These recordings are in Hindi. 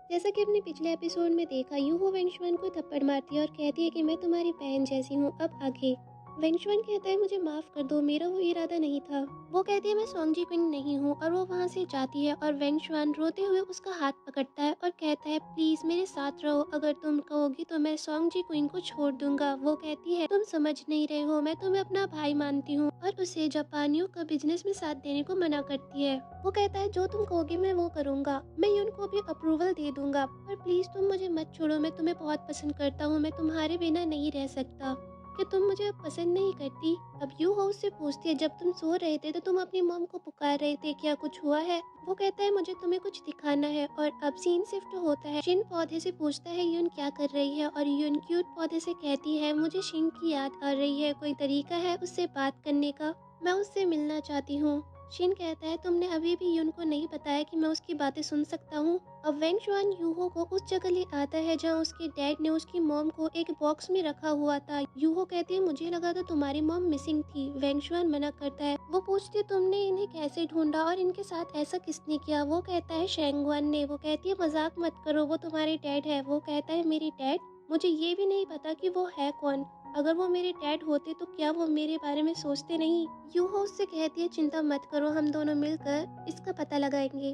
जैसा कि हमने पिछले एपिसोड में देखा, यूहो वेंगशुआन को थप्पड़ मारती है और कहती है कि मैं तुम्हारी बहन जैसी हूँ, अब आगे। वेंगशुआन कहता है मुझे माफ कर दो, मेरा वो इरादा नहीं था। वो कहती है मैं सोंगजी क्विन नहीं हूँ और वो वहाँ से जाती है और वेंगशुआन रोते हुए उसका हाथ पकड़ता है और कहता है प्लीज मेरे साथ रहो, अगर तुम कहोगी तो मैं सोंगजी क्विन को छोड़ दूंगा। वो कहती है तुम समझ नहीं रहे हो, मैं तुम्हें अपना भाई मानती हूँ, और उसे जापानियों का बिजनेस में साथ देने को मना करती है। वो कहता है जो तुम कहोगे मैं वो करूंगा, मैं यून को भी अप्रूवल दे दूंगा, पर प्लीज तुम मुझे मत छोड़ो, मैं तुम्हें बहुत पसंद करता हूँ, मैं तुम्हारे बिना नहीं रह सकता। कि तुम मुझे अब पसंद नहीं करती? अब यूहो उससे पूछती है जब तुम सो रहे थे तो तुम अपनी मॉम को पुकार रहे थे, क्या कुछ हुआ है? वो कहता है मुझे तुम्हें कुछ दिखाना है, और अब सीन शिफ्ट होता है। शिन पौधे से पूछता है यून क्या कर रही है, और यून क्यूट पौधे से कहती है मुझे शिन की याद आ रही है, कोई तरीका है उससे बात करने का, मैं उससे मिलना चाहती हूँ। शिन कहता है तुमने अभी भी यून को नहीं बताया कि मैं उसकी बातें सुन सकता हूँ। अब वेंगशुआन यूहो को उस जगह ले आता है जहाँ उसके डैड ने उसकी मॉम को एक बॉक्स में रखा हुआ था। यूहो कहती है मुझे लगा था तुम्हारी मॉम मिसिंग थी। वेंगशुआन मना करता है। वो पूछती है तुमने इन्हें कैसे ढूंढा और इनके साथ ऐसा किसने किया? वो कहता है शेंगवान ने। वो कहती है मजाक मत करो, वो तुम्हारे डैड है। वो कहता है मेरी डैड? मुझे ये भी नहीं पता कि वो है कौन। अगर वो मेरे डैड होते तो क्या वो मेरे बारे में सोचते नहीं? यूहो उससे कहती है चिंता मत करो, हम दोनों मिलकर इसका पता लगाएंगे।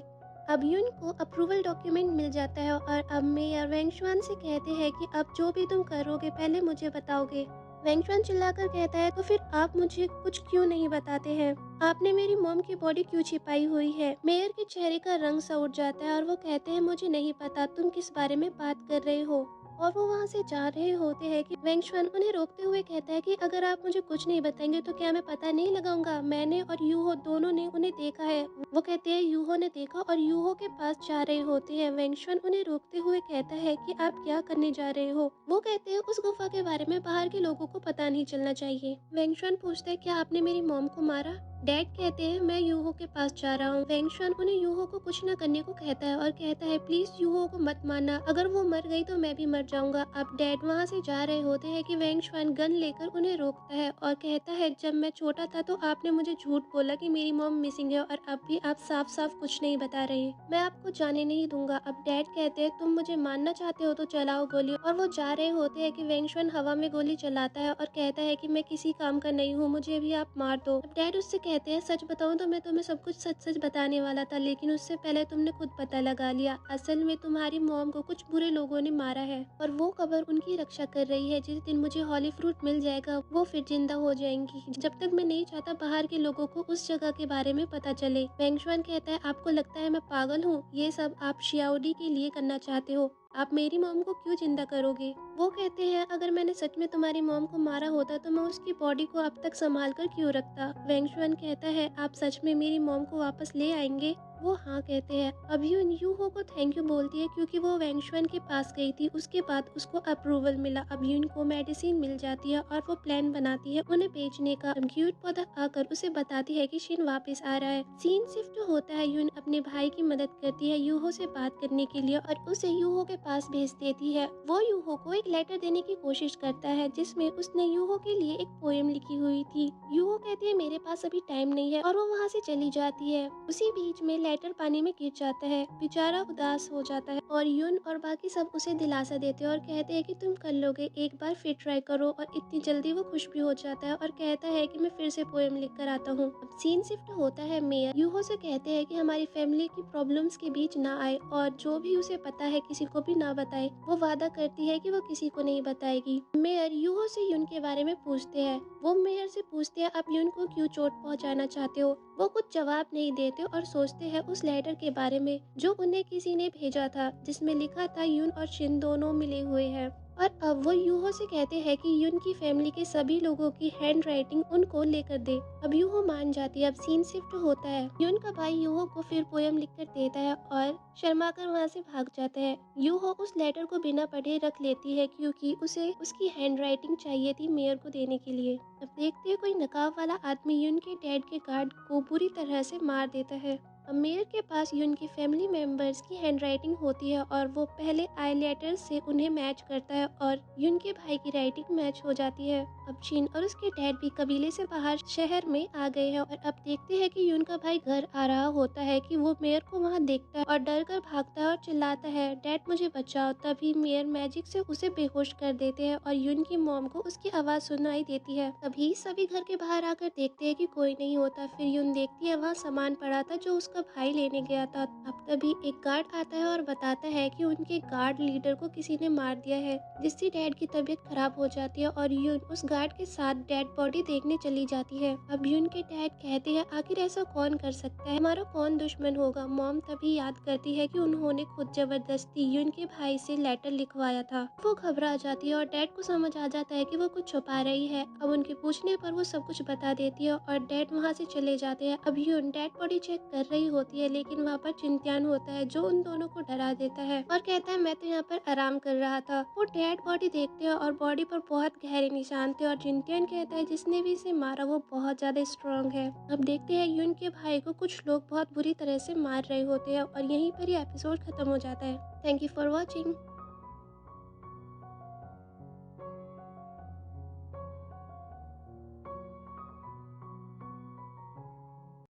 अब यून को अप्रूवल डॉक्यूमेंट मिल जाता है और अब मेयर वेंगशुआन से कहते हैं कि अब जो भी तुम करोगे पहले मुझे बताओगे। वेंगशुआन चिल्लाकर कहता है तो फिर आप मुझे कुछ क्यों नहीं बताते हैं? आपने मेरी मॉम की बॉडी क्यों छिपाई हुई है? मेयर के चेहरे का रंग सा उठ जाता है और वो कहते हैं मुझे नहीं पता तुम किस बारे में बात कर रहे हो। और वो वहाँ से जा रहे होते हैं कि वेंगशुआन उन्हें रोकते हुए कहता है कि अगर आप मुझे कुछ नहीं बताएंगे तो क्या मैं पता नहीं लगाऊंगा? मैंने और यूहो दोनों ने उन्हें देखा है। वो कहते हैं यूहो ने देखा और यूहो के पास जा रहे होते हैं। वेंगशुआन उन्हें रोकते हुए कहता है कि आप क्या करने जा रहे हो? वो कहते हैं उस गुफा के बारे में बाहर के लोगों को पता नहीं चलना चाहिए। वेंगशुआन पूछता है क्या आपने मेरी मॉम को मारा? डैड कहते हैं मैं यूहो के पास जा रहा हूँ। वेंगशुआन उन्हें यूहो को कुछ न करने को कहता है और कहता है प्लीज यूहो को मत मारना, अगर वो मर गई तो मैं भी मर जाऊंगा। अब डैड वहाँ से जा रहे होते हैं कि वेंगशुआन गन लेकर उन्हें रोकता है और कहता है जब मैं छोटा था तो आपने मुझे झूठ बोला कि मेरी मॉम मिसिंग है और अब भी आप साफ साफ कुछ नहीं बता रहे, मैं आपको जाने नहीं दूंगा। अब डैड कहते हैं तुम मुझे मारना चाहते हो तो चलाओ गोली, और वो जा रहे होते हैं कि वेंगशुआन हवा में गोली चलाता है और कहता है कि मैं किसी काम का नहीं हूँ, मुझे भी आप मार दो। अब डैड उससे कहते हैं सच बताऊं तो मैं तुम्हें सब कुछ सच सच बताने वाला था, लेकिन उससे पहले तुमने खुद पता लगा लिया। असल में तुम्हारी मॉम को कुछ बुरे लोगों ने मारा है और वो कब्र उनकी रक्षा कर रही है। जिस दिन मुझे हॉली फ्रूट मिल जाएगा वो फिर जिंदा हो जाएंगी। जब तक मैं नहीं चाहता बाहर के लोगों को उस जगह के बारे में पता चले। वेंगशुआन कहता है आपको लगता है मैं पागल हूँ? ये सब आप शियाओडी के लिए करना चाहते हो, आप मेरी मॉम को क्यों जिंदा करोगे? वो कहते हैं अगर मैंने सच में तुम्हारी मॉम को मारा होता तो मैं उसकी बॉडी को अब तक संभाल कर क्यों रखता? वेंगशुआन कहता है आप सच में मेरी मॉम को वापस ले आएंगे? वो हाँ कहते हैं। अब यूहो को थैंक यू बोलती है क्योंकि वो वेंगशुआन के पास गई थी, उसके बाद उसको अप्रूवल मिला। अब यून को मेडिसिन मिल जाती है और वो प्लान बनाती है उन्हें बेचने का। क्यूट पौधा आकर उसे बताती है कि शिन वापस आ रहा है। सीन शिफ्ट होता है। यून अपने भाई की मदद करती है यूहो से बात करने के लिए और उसे यूहो के पास भेज देती है। वो यूहो को एक लेटर देने की कोशिश करता है जिसमें उसने यूहो के लिए एक पोएम लिखी हुई थी। यूहो कहती है मेरे पास अभी टाइम नहीं है और वो वहाँ से चली जाती है। उसी बीच में लेटर पानी में गिर जाता है, बेचारा उदास हो जाता है और यून और बाकी सब उसे दिलासा देते हैं और कहते हैं कि तुम कर लोगे, एक बार फिर ट्राई करो। और इतनी जल्दी वो खुश भी हो जाता है और कहता है कि मैं फिर से पोएम लिख कर आता हूँ। अब सीन शिफ्ट होता है। मेयर यूहो से कहते हैं कि हमारी फैमिली की प्रॉब्लम्स के बीच ना आए और जो भी उसे पता है किसी को भी ना बताए। वो वादा करती है कि वो किसी को नहीं बताएगी। मेयर यूहो से यून के बारे में पूछते हैं। वो मेयर से पूछते हैं आप यून को क्यों चोट पहुंचाना चाहते हो? वो कुछ जवाब नहीं देते और सोचते हैं उस लेटर के बारे में जो उन्हें किसी ने भेजा था जिसमें लिखा था यून और शिन दोनों मिले हुए हैं। और अब वो यूहो से कहते हैं कि यून की फैमिली के सभी लोगों की हैंड राइटिंग उनको लेकर दे। अब यूहो मान जाती है। अब सीन शिफ्ट होता है। यून का भाई यूहो को फिर पोएम लिखकर देता है और शर्मा कर वहाँ से भाग जाता है। यूहो उस लेटर को बिना पढ़े रख लेती है क्योंकि उसे उसकी हैंड राइटिंग चाहिए थी मेयर को देने के लिए। अब देखते हैं कोई नकाब वाला आदमी यून के डैड के गार्ड को बुरी तरह से मार देता है। मेयर के पास यून की फैमिली मेंबर्स की हैंडराइटिंग होती है और वो पहले आई लेटर्स से उन्हें मैच करता है और यून के भाई की राइटिंग मैच हो जाती है। अब जिन और उसके डैड भी कबीले से बाहर शहर में आ गए हैं और अब देखते हैं कि यून का भाई घर आ रहा होता है कि वो मेयर को वहाँ देखता है और डर कर भागता है और चिल्लाता है, डैड मुझे बचाओ। तभी मेयर मैजिक से उसे बेहोश कर देते हैं और यून की मॉम को उसकी आवाज सुनाई देती है। तभी सभी घर के बाहर आकर देखते हैं कि कोई नहीं होता। फिर यून देखती है वहाँ सामान पड़ा था जो उसका भाई लेने गया था। अब तभी एक गार्ड आता है और बताता है कि उनके गार्ड लीडर को किसी ने मार दिया है, जिससे डैड की तबीयत खराब हो जाती है और यून उस गार्ड के साथ डेड बॉडी देखने चली जाती है। अब यून के डैड कहते हैं आखिर ऐसा कौन कर सकता है, हमारा कौन दुश्मन होगा। मॉम तभी याद करती है कि उन्होंने खुद जबरदस्ती यून के भाई से लेटर लिखवाया था। वो घबरा जाती है और डैड को समझ आ जाता है कि वो कुछ छुपा रही है। अब उनके पूछने पर वो सब कुछ बता देती है और डैड वहाँ से चले जाते हैं। अब यून डेड बॉडी चेक कर रही होती है लेकिन वहाँ पर चिंत्यान होता है जो उन दोनों को डरा देता है और कहता है मैं तो यहाँ पर आराम कर रहा था। वो डेड बॉडी देखते हैं और बॉडी पर बहुत गहरे निशान थे और चिंत्यान कहता है जिसने भी इसे मारा वो बहुत ज्यादा स्ट्रॉन्ग है। अब देखते हैं यून के भाई को कुछ लोग बहुत बुरी तरह से मार रहे होते हैं और यहीं पर ये एपिसोड खत्म हो जाता है। Thank you for watching.